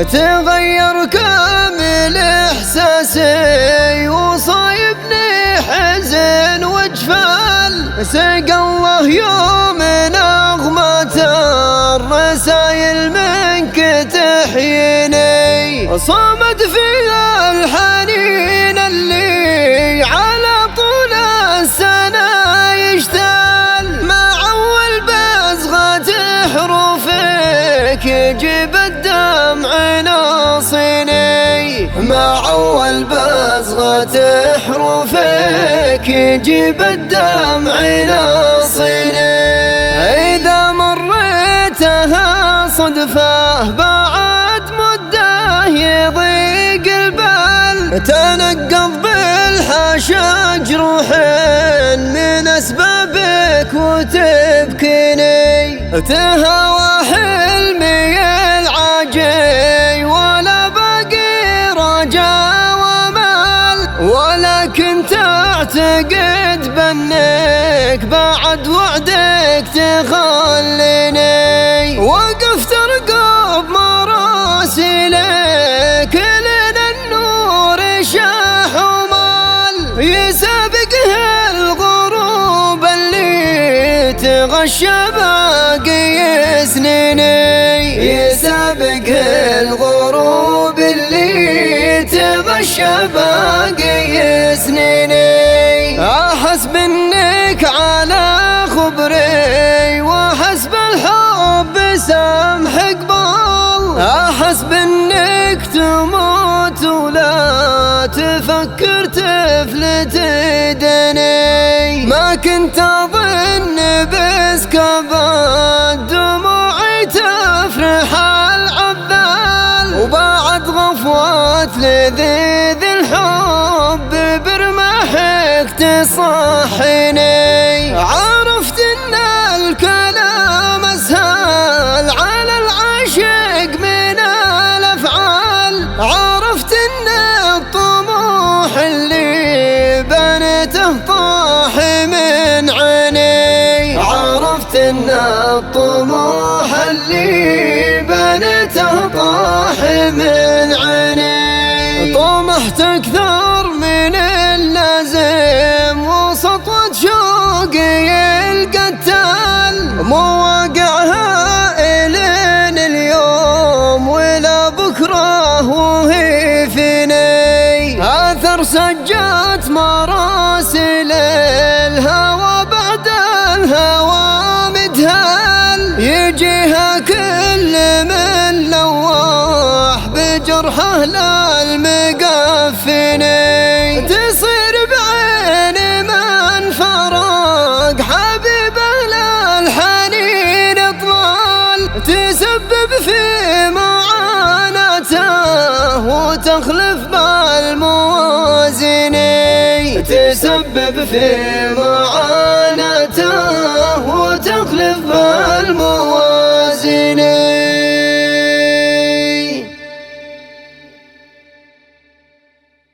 تغير كامل إحساسي وصايبني حزن وجفال. سقى الله يوم نغمة الرسايل منك تحييني، صامد فيها الحنين اللي على طول السنة يشتال. مع أول بزغة حروفك يجيب الدمع ناصيني، مع أول بزغة حروفك يجيب الدمع ناصيني. إذا مريتها صدفة بعد مدة يضيق البال، تنقض بالحاشا جروح من أسبابك وتبكيني. تهوى حلمي العاجي ولا باقي رجا ومال، ولكن تعتقد بأنك بعد وعدك تخليني. وقفت ارقب مراسلك لين النور شاح ومال، يسابقه الغروب اللي تغشى باقي سنيني، يسابقه الغروب اللي تغشى باقي سنيني. أحس بأنك على خبري وحسب الحب سمح قبال، أحس بأنك تموت ولا تفكر تفلت دني. ما كنت أظن بسكبات دموعي تفرح العذال، وبعد غفوات لذيذ الحب برمحك تصحيني. عرفت ان الكلام اسهل على العاشق من الافعال، عرفت ان الطموح اللي بنته طاح من عيني، عرفت ان الطموح اللي بنته طاح من عيني. طمحت اكثر من اللازم وسطوة شوقي القتال، مواقعها إلين اليوم ولا بكره وهي فيني. آثر سجات مراسل الهوى بعد الهوى مدهال، يجيها كل من لواح بجرحه للمقفني. تصير بعين من فرق حبيبه للحنين اطلال، تسبب في معاناته وتخلف بالموازين، تسبب في معاناته وتخلف بالموازين.